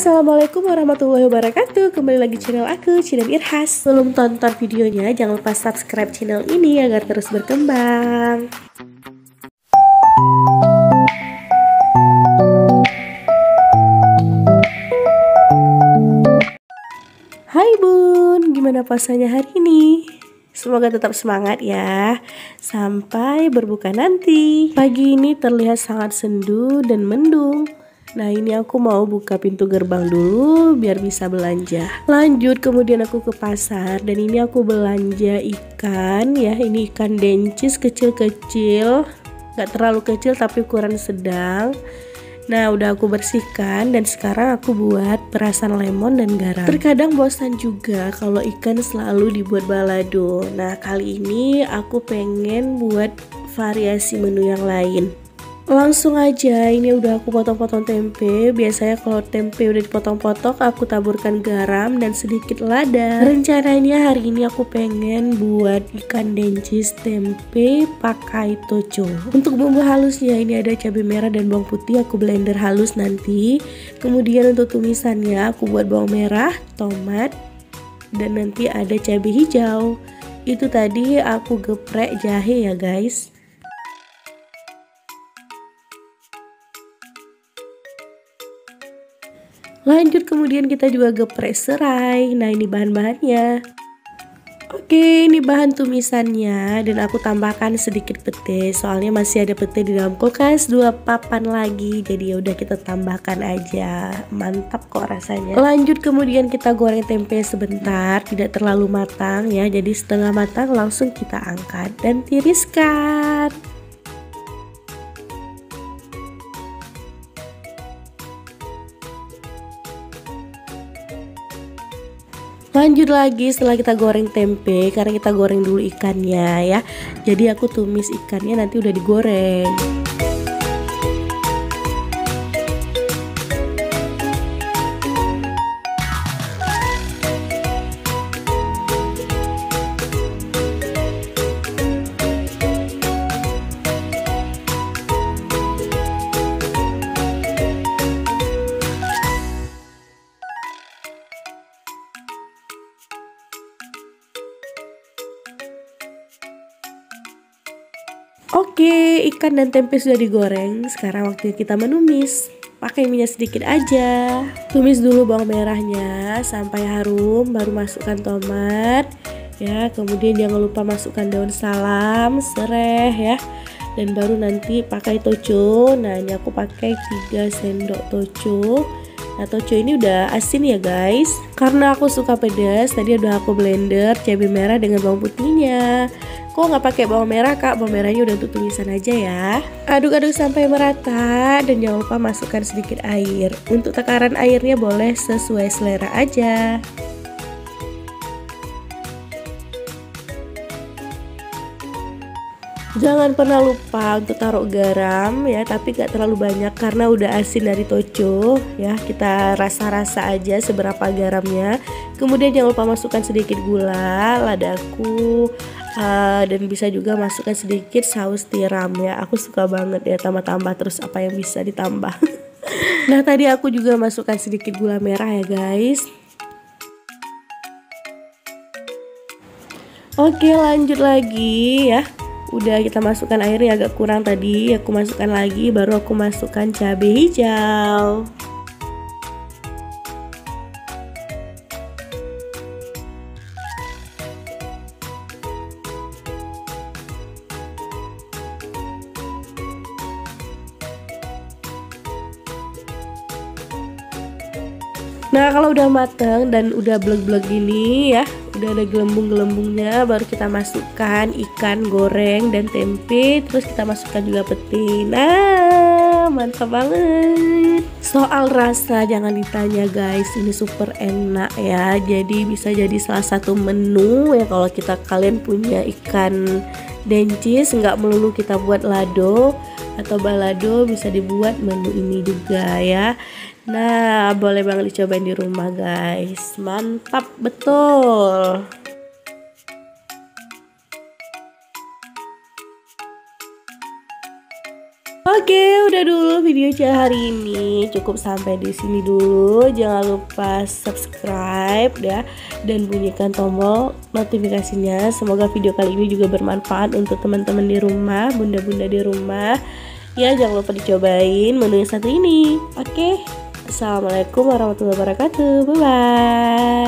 Assalamualaikum warahmatullahi wabarakatuh. Kembali lagi channel aku, Channel Irhas. Sebelum tonton videonya, jangan lupa subscribe channel ini agar terus berkembang. Hai bun, gimana puasanya hari ini? Semoga tetap semangat ya, sampai berbuka nanti. Pagi ini terlihat sangat sendu dan mendung. Nah ini aku mau buka pintu gerbang dulu biar bisa belanja. Lanjut kemudian aku ke pasar dan ini aku belanja ikan ya. Ini ikan dencis kecil-kecil, gak terlalu kecil tapi ukuran sedang. Nah udah aku bersihkan dan sekarang aku buat perasan lemon dan garam. Terkadang bosan juga kalau ikan selalu dibuat balado. Nah kali ini aku pengen buat variasi menu yang lain. Langsung aja, ini udah aku potong-potong tempe. Biasanya kalau tempe udah dipotong-potong aku taburkan garam dan sedikit lada. Rencananya hari ini aku pengen buat ikan dencis tempe pakai toco. Untuk bumbu halusnya ini ada cabai merah dan bawang putih, aku blender halus nanti. Kemudian untuk tumisannya aku buat bawang merah, tomat, dan nanti ada cabai hijau. Itu tadi aku geprek jahe ya guys. Lanjut kemudian kita juga geprek serai. Nah ini bahan-bahannya. Oke, ini bahan tumisannya dan aku tambahkan sedikit pete. Soalnya masih ada pete di dalam kulkas 2 papan lagi. Jadi ya udah kita tambahkan aja. Mantap kok rasanya. Lanjut kemudian kita goreng tempe sebentar, tidak terlalu matang ya. Jadi setengah matang langsung kita angkat dan tiriskan. Lanjut lagi setelah kita goreng tempe, karena kita goreng dulu ikannya ya. Jadi aku tumis ikannya nanti udah digoreng. Oke, ikan dan tempe sudah digoreng. Sekarang waktunya kita menumis. Pakai minyak sedikit aja. Tumis dulu bawang merahnya sampai harum, baru masukkan tomat. Ya, kemudian jangan lupa masukkan daun salam, serai ya. Dan baru nanti pakai toco. Nah, ini aku pakai 3 sendok toco. Nah, toco ini udah asin ya guys. Karena aku suka pedas, tadi udah aku blender cabai merah dengan bawang putihnya. Kok nggak pakai bawang merah kak? Bawang merahnya udah untuk tumisan aja ya. Aduk-aduk sampai merata dan jangan lupa masukkan sedikit air. Untuk takaran airnya boleh sesuai selera aja. Jangan pernah lupa untuk taruh garam ya, tapi gak terlalu banyak karena udah asin dari toco ya. Kita rasa-rasa aja seberapa garamnya. Kemudian jangan lupa masukkan sedikit gula, ladaku, dan bisa juga masukkan sedikit saus tiram ya. Aku suka banget ya tambah-tambah terus apa yang bisa ditambah. Nah tadi aku juga masukkan sedikit gula merah ya guys. Oke lanjut lagi ya. Udah kita masukkan airnya agak kurang tadi, aku masukkan lagi, baru aku masukkan cabai hijau. Nah kalau udah mateng dan udah beleg-beleg gini ya, udah ada gelembung-gelembungnya, baru kita masukkan ikan goreng dan tempe, terus kita masukkan juga pete. Nah mantap banget. Soal rasa jangan ditanya guys, ini super enak ya. Jadi bisa jadi salah satu menu ya kalau kalian punya ikan dencis, nggak melulu kita buat lado atau balado, bisa dibuat menu ini juga ya. Nah boleh banget dicobain di rumah guys, mantap betul. Oke, udah dulu video hari ini. Cukup sampai di sini dulu. Jangan lupa subscribe ya dan bunyikan tombol notifikasinya. Semoga video kali ini juga bermanfaat untuk teman-teman di rumah, bunda-bunda di rumah. Ya, jangan lupa dicobain menu yang satu ini. Oke. Assalamualaikum warahmatullahi wabarakatuh. Bye bye.